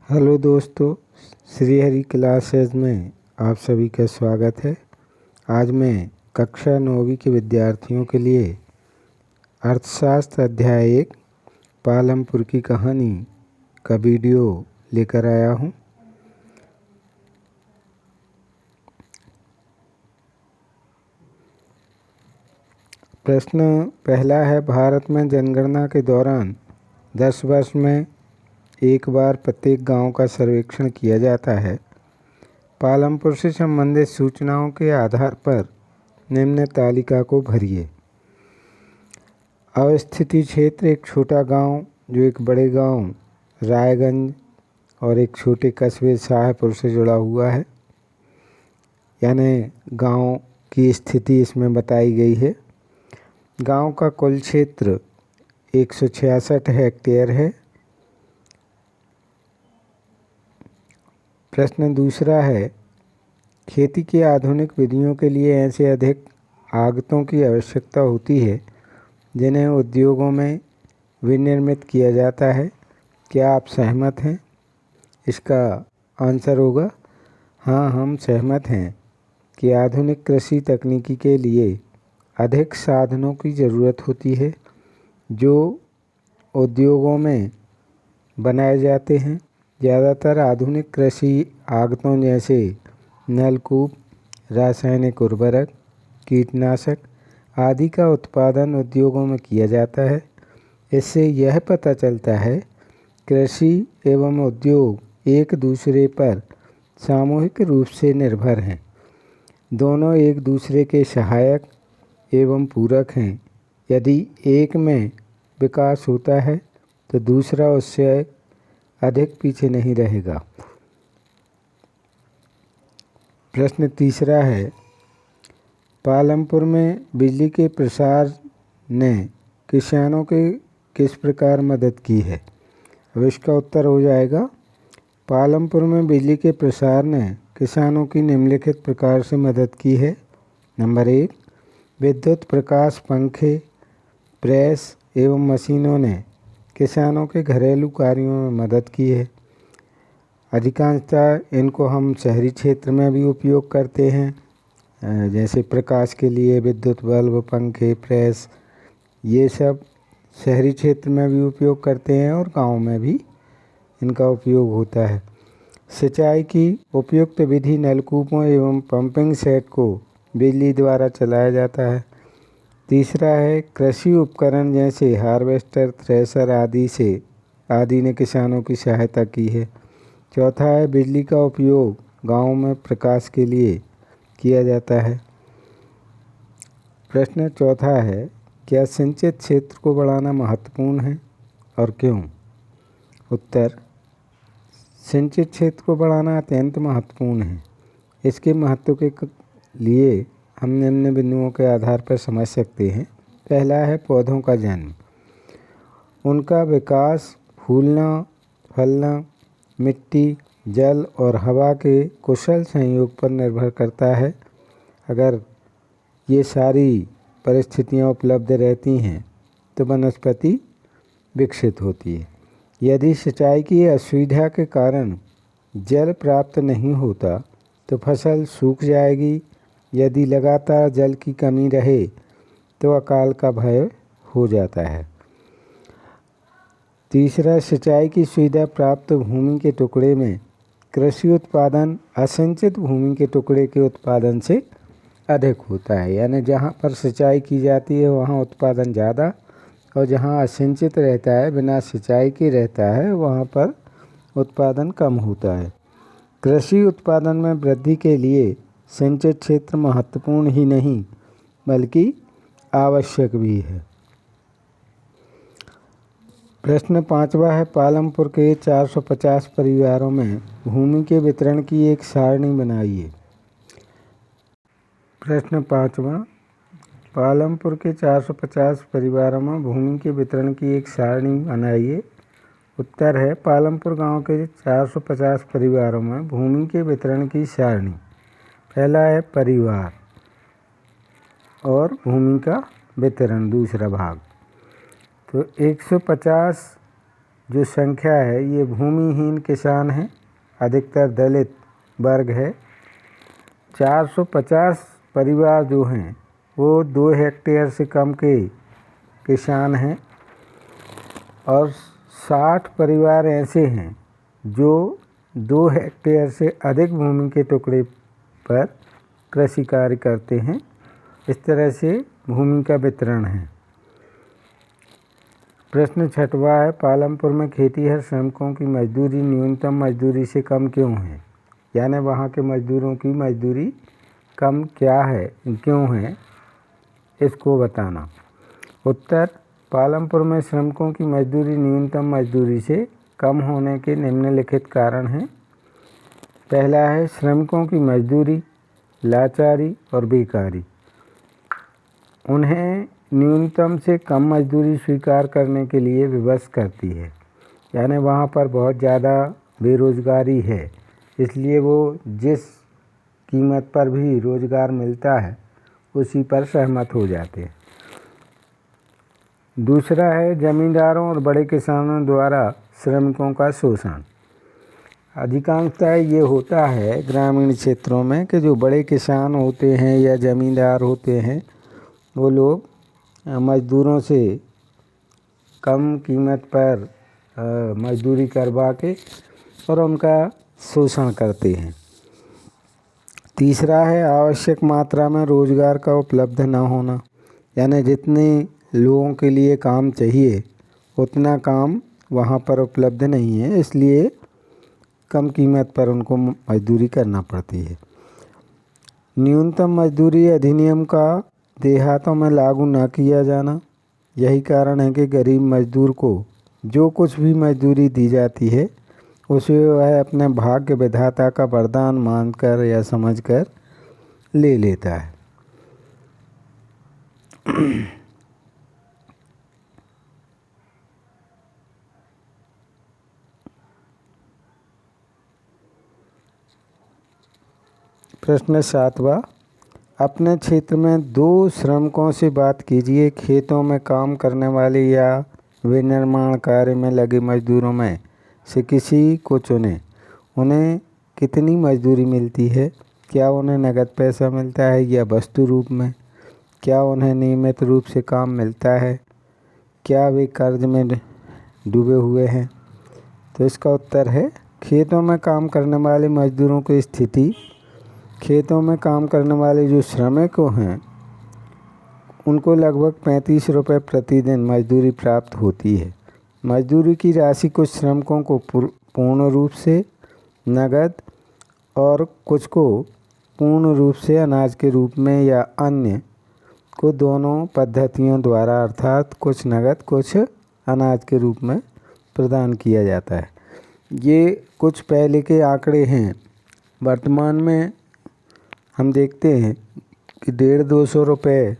Hello दोस्तों, Shri Hari classes में आप सभी का स्वागत है। आज मैं कक्षा 9वीं के विद्यार्थियों के लिए अर्थशास्त्र अध्याय 1 पालमपुर की कहानी का वीडियो लेकर आया हूँ। प्रश्न पहला है, भारत में जनगणना के दौरान 10 वर्ष में एक बार प्रत्येक गांव का सर्वेक्षण किया जाता है। पालमपुर से संबंधित सूचनाओं के आधार पर निम्न तालिका को भरिए। अवस्थिति क्षेत्र एक छोटा गांव जो एक बड़े गांव रायगंज और एक छोटे कस्बे शाहपुर से जुड़ा हुआ है, यानी गांव की स्थिति इसमें बताई गई है। गांव का कुल क्षेत्र 166 हेक्टेयर है। प्रश्न दूसरा है, खेती की आधुनिक विधियों के लिए ऐसे अधिक आगतों की आवश्यकता होती है जिन्हें उद्योगों में विनिर्मित किया जाता है। क्या आप सहमत हैं? इसका आंसर होगा हाँ, हम सहमत हैं कि आधुनिक कृषि तकनीकी के लिए अधिक साधनों की ज़रूरत होती है जो उद्योगों में बनाए जाते हैं। ज़्यादातर आधुनिक कृषि आगतों जैसे नलकूप, रासायनिक उर्वरक, कीटनाशक आदि का उत्पादन उद्योगों में किया जाता है। इससे यह पता चलता है कृषि एवं उद्योग एक दूसरे पर सामूहिक रूप से निर्भर हैं। दोनों एक दूसरे के सहायक एवं पूरक हैं। यदि एक में विकास होता है तो दूसरा उससे अधिक पीछे नहीं रहेगा। प्रश्न तीसरा है, पालमपुर में बिजली के प्रसार ने किसानों के किस प्रकार मदद की है? अब इसका उत्तर हो जाएगा, पालमपुर में बिजली के प्रसार ने किसानों की निम्नलिखित प्रकार से मदद की है। नंबर 1, विद्युत प्रकाश पंखे, प्रेस एवं मशीनों ने किसानों के घरेलू कार्यों में मदद की है। अधिकांशतः इनको हम शहरी क्षेत्र में भी उपयोग करते हैं, जैसे प्रकाश के लिए विद्युत बल्ब, पंखे, प्रेस, ये सब शहरी क्षेत्र में भी उपयोग करते हैं और गांव में भी इनका उपयोग होता है। सिंचाई की उपयुक्त विधि नलकूपों एवं पंपिंग सेट को बिजली द्वारा चलाया जाता है। तीसरा है, कृषि उपकरण जैसे हार्वेस्टर, थ्रेशर आदि ने किसानों की सहायता की है। चौथा है, बिजली का उपयोग गाँव में प्रकाश के लिए किया जाता है। प्रश्न चौथा है, क्या सिंचित क्षेत्र को बढ़ाना महत्वपूर्ण है और क्यों? उत्तर, सिंचित क्षेत्र को बढ़ाना अत्यंत महत्वपूर्ण है। इसके महत्व के लिए हम निम्न बिंदुओं के आधार पर समझ सकते हैं। पहला है, पौधों का जन्म। उनका विकास फूलना, फलना, मिट्टी, जल और हवा के कुशल संयोग पर निर्भर करता है। अगर ये सारी परिस्थितियाँ उपलब्ध रहती हैं तो वनस्पति विकसित होती है। यदि सिंचाई की असुविधा के कारण जल प्राप्त नहीं होता तो फसल सूख जाएगी। यदि लगातार जल की कमी रहे तो अकाल का भय हो जाता है। तीसरा, सिंचाई की सुविधा प्राप्त भूमि के टुकड़े में कृषि उत्पादन असिंचित भूमि के टुकड़े के उत्पादन से अधिक होता है। यानी जहाँ पर सिंचाई की जाती है वहाँ उत्पादन ज़्यादा, और जहाँ असिंचित रहता है, बिना सिंचाई के रहता है, वहाँ पर उत्पादन कम होता है। कृषि उत्पादन में वृद्धि के लिए सिंचित क्षेत्र महत्वपूर्ण ही नहीं बल्कि आवश्यक भी है। प्रश्न पाँचवा है, पालमपुर के 450 परिवारों में भूमि के वितरण की एक सारणी बनाइए। प्रश्न पाँचवा, पालमपुर के 450 परिवारों में भूमि के वितरण की एक सारणी बनाइए। उत्तर है, पालमपुर गांव के 450 परिवारों में भूमि के वितरण की सारणी। पहला है परिवार और भूमि का वितरण, दूसरा भाग। तो 150 जो संख्या है ये भूमिहीन किसान हैं, अधिकतर दलित वर्ग है। 450 परिवार जो हैं वो 2 हेक्टेयर से कम के किसान हैं और 60 परिवार ऐसे हैं जो 2 हेक्टेयर से अधिक भूमि के टुकड़े पर कृषि कार्य करते हैं। इस तरह से भूमि का वितरण है। प्रश्न 6वां है, पालमपुर में खेतीहर श्रमिकों की मजदूरी न्यूनतम मजदूरी से कम क्यों है? यानी वहाँ के मजदूरों की मजदूरी कम क्या है, क्यों है, इसको बताना। उत्तर, पालमपुर में श्रमिकों की मजदूरी न्यूनतम मजदूरी से कम होने के निम्नलिखित कारण हैं। पहला है श्रमिकों की मजदूरी, लाचारी और बेकारी उन्हें न्यूनतम से कम मजदूरी स्वीकार करने के लिए विवश करती है। यानी वहाँ पर बहुत ज़्यादा बेरोज़गारी है, इसलिए वो जिस कीमत पर भी रोज़गार मिलता है उसी पर सहमत हो जाते हैं। दूसरा है ज़मींदारों और बड़े किसानों द्वारा श्रमिकों का शोषण। अधिकांशतः ये होता है ग्रामीण क्षेत्रों में कि जो बड़े किसान होते हैं या ज़मींदार होते हैं वो लोग मज़दूरों से कम कीमत पर मजदूरी करवा के और उनका शोषण करते हैं। तीसरा है आवश्यक मात्रा में रोज़गार का उपलब्ध न होना। यानी जितने लोगों के लिए काम चाहिए उतना काम वहाँ पर उपलब्ध नहीं है, इसलिए कम कीमत पर उनको मजदूरी करना पड़ती है। न्यूनतम मजदूरी अधिनियम का देहातों में लागू न किया जाना। यही कारण है कि गरीब मजदूर को जो कुछ भी मजदूरी दी जाती है उसे वह अपने भाग्य विधाता का वरदान मानकर या समझकर ले लेता है। प्रश्न 7वां, अपने क्षेत्र में 2 श्रमिकों से बात कीजिए। खेतों में काम करने वाले या विनिर्माण कार्य में लगे मजदूरों में से किसी को चुनें। उन्हें कितनी मजदूरी मिलती है? क्या उन्हें नगद पैसा मिलता है या वस्तु रूप में? क्या उन्हें नियमित रूप से काम मिलता है? क्या वे कर्ज में डूबे हुए हैं? तो इसका उत्तर है खेतों में काम करने वाले मजदूरों की स्थिति। खेतों में काम करने वाले जो श्रमिक हैं उनको लगभग 35 रुपये प्रतिदिन मजदूरी प्राप्त होती है। मजदूरी की राशि कुछ श्रमिकों को पूर्ण रूप से नगद और कुछ को पूर्ण रूप से अनाज के रूप में या अन्य को दोनों पद्धतियों द्वारा अर्थात कुछ नगद कुछ अनाज के रूप में प्रदान किया जाता है। ये कुछ पहले के आंकड़े हैं। वर्तमान में हम देखते हैं कि 150-200 रुपये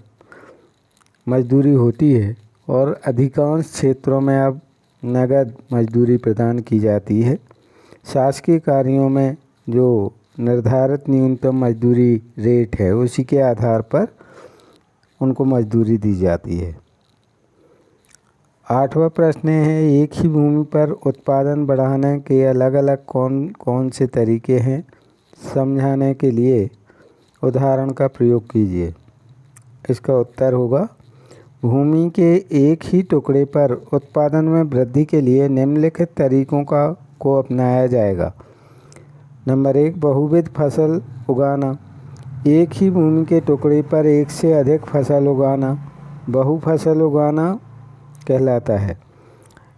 मजदूरी होती है और अधिकांश क्षेत्रों में अब नगद मजदूरी प्रदान की जाती है। शासकीय कार्यों में जो निर्धारित न्यूनतम मजदूरी रेट है उसी के आधार पर उनको मजदूरी दी जाती है। 8वां प्रश्न है, एक ही भूमि पर उत्पादन बढ़ाने के अलग अलग कौन कौन से तरीके हैं? समझाने के लिए उदाहरण का प्रयोग कीजिए। इसका उत्तर होगा भूमि के एक ही टुकड़े पर उत्पादन में वृद्धि के लिए निम्नलिखित तरीकों को अपनाया जाएगा। नंबर 1, बहुविध फसल उगाना। एक ही भूमि के टुकड़े पर एक से अधिक फसल उगाना बहुफसल उगाना कहलाता है।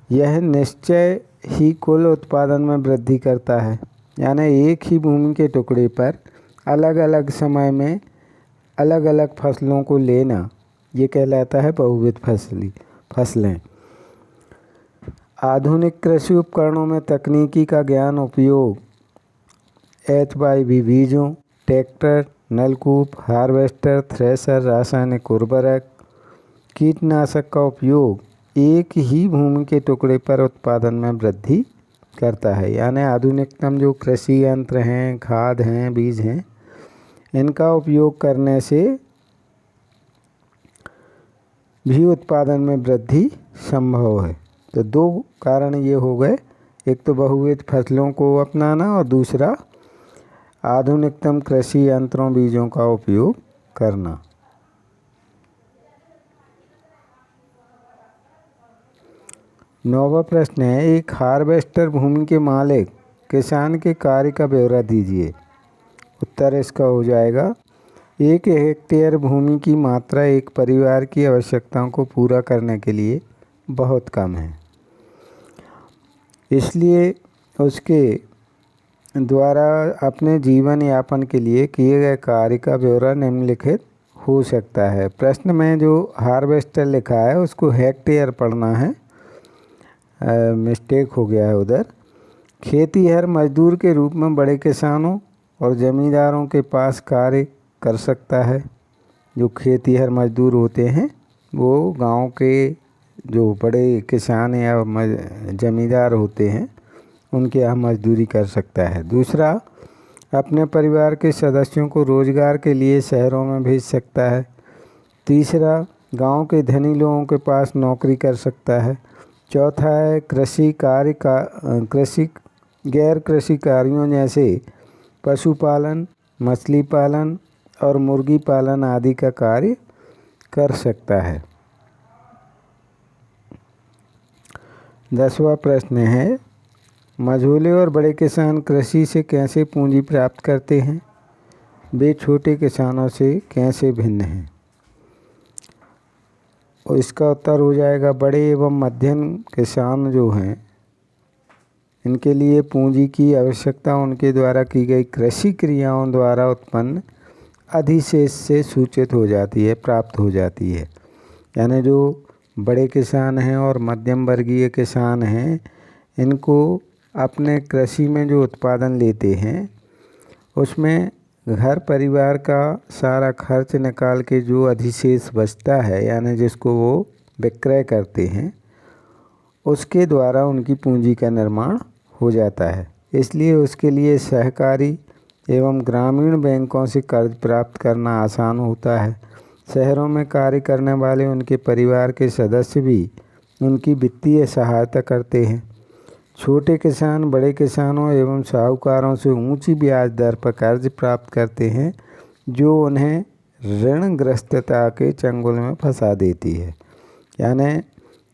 यह निश्चय ही कुल उत्पादन में वृद्धि करता है। यानी एक ही भूमि के टुकड़े पर अलग अलग समय में अलग अलग फसलों को लेना ये कहलाता है बहुविध फसलें। आधुनिक कृषि उपकरणों में तकनीकी का ज्ञान उपयोग HYV बीजों, ट्रैक्टर, नलकूप, हार्वेस्टर, थ्रेशर, रासायनिक उर्वरक, कीटनाशक का उपयोग एक ही भूमि के टुकड़े पर उत्पादन में वृद्धि करता है। यानी आधुनिकतम जो कृषि यंत्र हैं, खाद हैं, बीज हैं, इनका उपयोग करने से भी उत्पादन में वृद्धि संभव है। तो दो कारण ये हो गए, एक तो बहुविध फसलों को अपनाना और दूसरा आधुनिकतम कृषि यंत्रों बीजों का उपयोग करना। नौवां प्रश्न है, एक हार्वेस्टर भूमि के मालिक किसान के कार्य का ब्यौरा दीजिए। उत्तर इसका हो जाएगा, 1 हेक्टेयर भूमि की मात्रा एक परिवार की आवश्यकताओं को पूरा करने के लिए बहुत कम है, इसलिए उसके द्वारा अपने जीवन यापन के लिए किए गए कार्य का ब्यौरा निम्नलिखित हो सकता है। प्रश्न में जो हार्वेस्टर लिखा है उसको हेक्टेयर पढ़ना है, मिस्टेक हो गया है उधर। खेतीहर मजदूर के रूप में बड़े किसानों और ज़मींदारों के पास कार्य कर सकता है। जो खेतीहर मजदूर होते हैं वो गांव के जो बड़े किसान या ज़मींदार होते हैं उनके यहाँ मजदूरी कर सकता है। दूसरा, अपने परिवार के सदस्यों को रोज़गार के लिए शहरों में भेज सकता है। तीसरा, गांव के धनी लोगों के पास नौकरी कर सकता है। चौथा है, गैर कृषि कार्यों जैसे पशुपालन, मछली पालन और मुर्गी पालन आदि का कार्य कर सकता है। 10वां प्रश्न है, मझोले और बड़े किसान कृषि से कैसे पूंजी प्राप्त करते हैं? वे छोटे किसानों से कैसे भिन्न हैं? और इसका उत्तर हो जाएगा, बड़े एवं मध्यम किसान जो हैं इनके लिए पूंजी की आवश्यकता उनके द्वारा की गई कृषि क्रियाओं द्वारा उत्पन्न अधिशेष से सूचित हो जाती है, प्राप्त हो जाती है। यानी जो बड़े किसान हैं और मध्यम वर्गीय किसान हैं, इनको अपने कृषि में जो उत्पादन लेते हैं उसमें घर परिवार का सारा खर्च निकाल के जो अधिशेष बचता है, यानी जिसको वो विक्रय करते हैं, उसके द्वारा उनकी पूंजी का निर्माण हो जाता है। इसलिए उसके लिए सहकारी एवं ग्रामीण बैंकों से कर्ज प्राप्त करना आसान होता है। शहरों में कार्य करने वाले उनके परिवार के सदस्य भी उनकी वित्तीय सहायता करते हैं। छोटे किसान बड़े किसानों एवं साहूकारों से ऊंची ब्याज दर पर कर्ज प्राप्त करते हैं, जो उन्हें ऋणग्रस्तता के चंगुल में फंसा देती है। यानी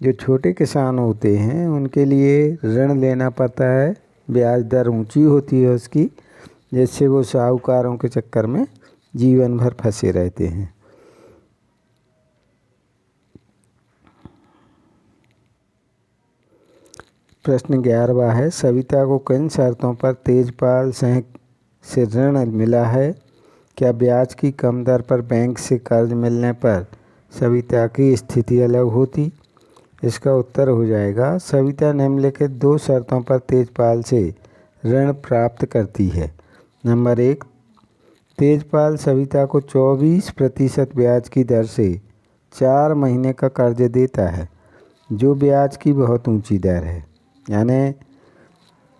जो छोटे किसान होते हैं उनके लिए ऋण लेना पड़ता है, ब्याज दर ऊंची होती है उसकी, जिससे वो साहूकारों के चक्कर में जीवन भर फंसे रहते हैं। प्रश्न 11वां है, सविता को किन शर्तों पर तेजपाल सिंह से ऋण मिला है? क्या ब्याज की कम दर पर बैंक से कर्ज मिलने पर सविता की स्थिति अलग होती? इसका उत्तर हो जाएगा, सविता निम्नलिखित 2 शर्तों पर तेजपाल से ऋण प्राप्त करती है। नंबर 1, तेजपाल सविता को 24% ब्याज की दर से 4 महीने का कर्ज देता है, जो ब्याज की बहुत ऊंची दर है। यानी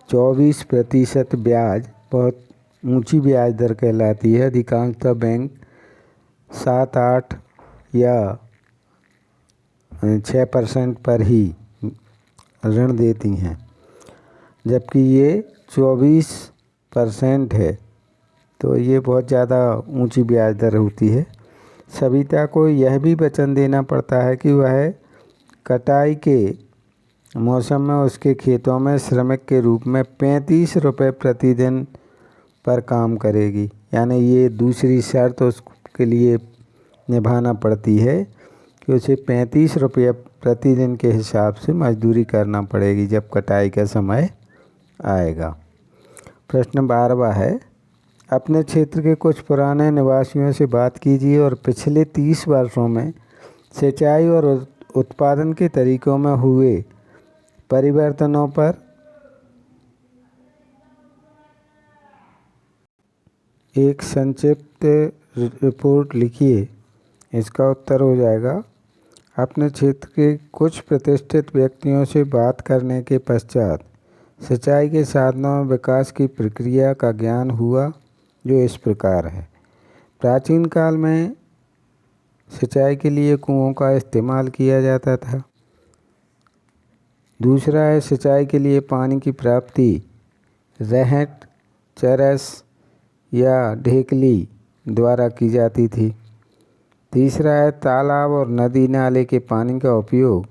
24% ब्याज बहुत ऊंची ब्याज दर कहलाती है। अधिकांशतः बैंक 7-8 या 6% पर ही ऋण देती हैं, जबकि ये 24% है, तो ये बहुत ज़्यादा ऊंची ब्याज दर होती है। सविता को यह भी वचन देना पड़ता है कि वह कटाई के मौसम में उसके खेतों में श्रमिक के रूप में 35 रुपये प्रतिदिन पर काम करेगी। यानी ये दूसरी शर्त उसके लिए निभाना पड़ती है कि उसे 35 रुपये प्रतिदिन के हिसाब से मजदूरी करना पड़ेगी जब कटाई का समय आएगा। प्रश्न 12वां है, अपने क्षेत्र के कुछ पुराने निवासियों से बात कीजिए और पिछले 30 वर्षों में सिंचाई और उत्पादन के तरीकों में हुए परिवर्तनों पर एक संक्षिप्त रिपोर्ट लिखिए। इसका उत्तर हो जाएगा, अपने क्षेत्र के कुछ प्रतिष्ठित व्यक्तियों से बात करने के पश्चात सिंचाई के साधनों में विकास की प्रक्रिया का ज्ञान हुआ, जो इस प्रकार है। प्राचीन काल में सिंचाई के लिए कुओं का इस्तेमाल किया जाता था। दूसरा है सिंचाई के लिए पानी की प्राप्ति रहट, चरस या ढेकली द्वारा की जाती थी। तीसरा है तालाब और नदी नाले के पानी का उपयोग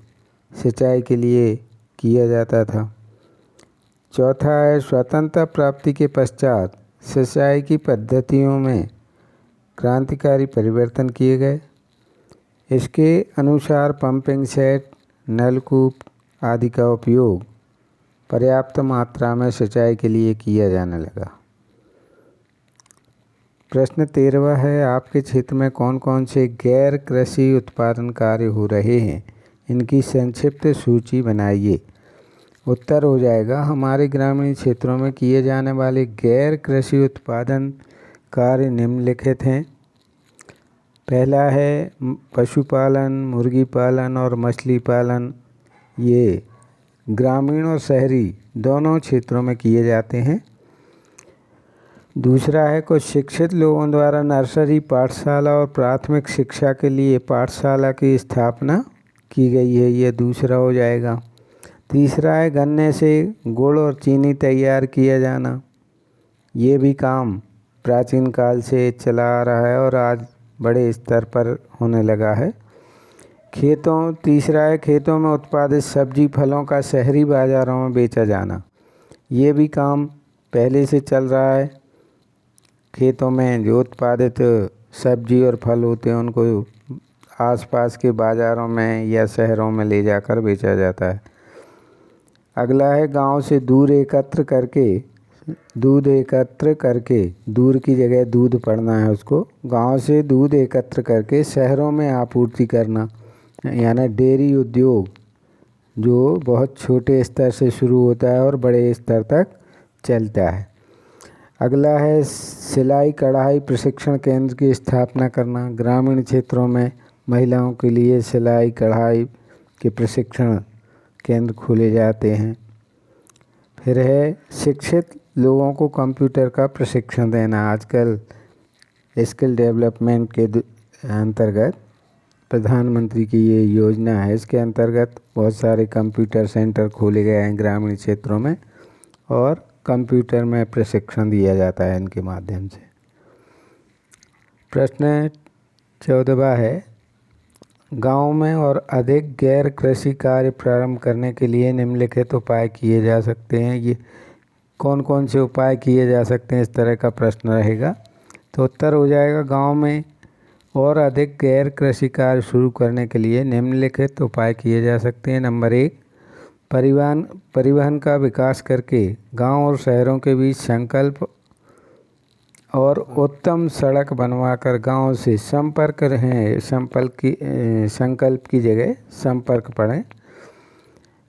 सिंचाई के लिए किया जाता था। चौथा है स्वतंत्रता प्राप्ति के पश्चात सिंचाई की पद्धतियों में क्रांतिकारी परिवर्तन किए गए। इसके अनुसार पंपिंग सेट, नलकूप आदि का उपयोग पर्याप्त मात्रा में सिंचाई के लिए किया जाने लगा। प्रश्न 13वां है, आपके क्षेत्र में कौन कौन से गैर कृषि उत्पादन कार्य हो रहे हैं, इनकी संक्षिप्त सूची बनाइए। उत्तर हो जाएगा, हमारे ग्रामीण क्षेत्रों में किए जाने वाले गैर कृषि उत्पादन कार्य निम्नलिखित हैं। पहला है पशुपालन, मुर्गी पालन और मछली पालन। ये ग्रामीण और शहरी दोनों क्षेत्रों में किए जाते हैं। दूसरा है कुछ शिक्षित लोगों द्वारा नर्सरी, पाठशाला और प्राथमिक शिक्षा के लिए पाठशाला की स्थापना की गई है, ये दूसरा हो जाएगा। तीसरा है गन्ने से गुड़ और चीनी तैयार किया जाना। ये भी काम प्राचीन काल से चला आ रहा है और आज बड़े स्तर पर होने लगा है। तीसरा है खेतों में उत्पादित सब्जी फलों का शहरी बाज़ारों में बेचा जाना। ये भी काम पहले से चल रहा है। खेतों में जो उत्पादित सब्जी और फल होते हैं उनको आसपास के बाज़ारों में या शहरों में ले जाकर बेचा जाता है। अगला है गांव से दूध एकत्र करके दूर की जगह दूध पड़ना है उसको, गांव से दूध एकत्र करके शहरों में आपूर्ति करना, यानी डेयरी उद्योग जो बहुत छोटे स्तर से शुरू होता है और बड़े स्तर तक चलता है। अगला है सिलाई कढ़ाई प्रशिक्षण केंद्र की स्थापना करना। ग्रामीण क्षेत्रों में महिलाओं के लिए सिलाई कढ़ाई के प्रशिक्षण केंद्र खोले जाते हैं। फिर है शिक्षित लोगों को कंप्यूटर का प्रशिक्षण देना। आजकल स्किल डेवलपमेंट के अंतर्गत प्रधानमंत्री की ये योजना है, इसके अंतर्गत बहुत सारे कंप्यूटर सेंटर खोले गए हैं ग्रामीण क्षेत्रों में और कंप्यूटर में प्रशिक्षण दिया जाता है इनके माध्यम से। प्रश्न 14वां है, गांव में और अधिक गैर कृषि कार्य प्रारंभ करने के लिए निम्नलिखित उपाय किए जा सकते हैं। ये कौन कौन से उपाय किए जा सकते हैं, इस तरह का प्रश्न रहेगा। तो उत्तर हो जाएगा, गांव में और अधिक गैर कृषि कार्य शुरू करने के लिए निम्नलिखित उपाय किए जा सकते हैं। नंबर 1, परिवहन का विकास करके गांव और शहरों के बीच संकल्प और उत्तम सड़क बनवाकर गांव से संकल्प की जगह संपर्क पड़े।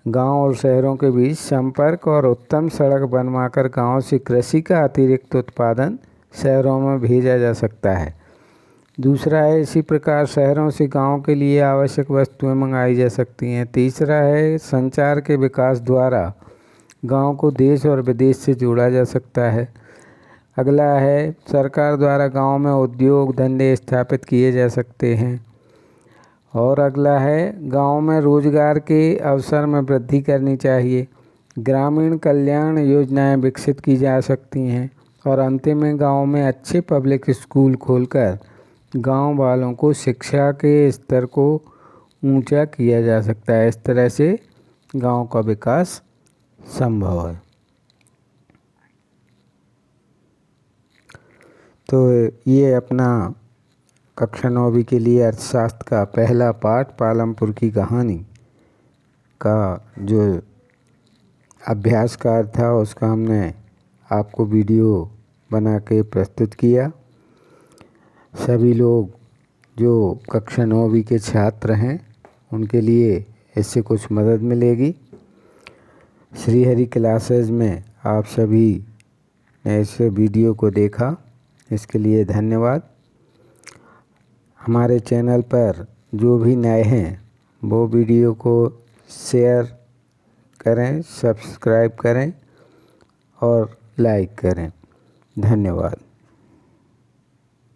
गांव और शहरों के बीच संपर्क और उत्तम सड़क बनवाकर गांव से कृषि का अतिरिक्त उत्पादन शहरों में भेजा जा सकता है। दूसरा है इसी प्रकार शहरों से गांव के लिए आवश्यक वस्तुएं मंगाई जा सकती हैं। तीसरा है संचार के विकास द्वारा गांव को देश और विदेश से जोड़ा जा सकता है। अगला है सरकार द्वारा गांव में उद्योग धंधे स्थापित किए जा सकते हैं। और अगला है गांव में रोजगार के अवसर में वृद्धि करनी चाहिए। ग्रामीण कल्याण योजनाएं विकसित की जा सकती हैं। और अंतिम में गांव में अच्छे पब्लिक स्कूल खोलकर गांव वालों को शिक्षा के स्तर को ऊंचा किया जा सकता है। इस तरह से गांव का विकास संभव है। तो ये अपना कक्षा 9वीं के लिए अर्थशास्त्र का पहला पाठ पालमपुर की कहानी का जो अभ्यास कार्य था उसका हमने आपको वीडियो बना के प्रस्तुत किया। सभी लोग जो कक्षा 9वीं के छात्र हैं उनके लिए इससे कुछ मदद मिलेगी। श्री हरि क्लासेज में आप सभी ने इस वीडियो को देखा, इसके लिए धन्यवाद। हमारे चैनल पर जो भी नए हैं वो वीडियो को शेयर करें, सब्सक्राइब करें और लाइक करें। धन्यवाद।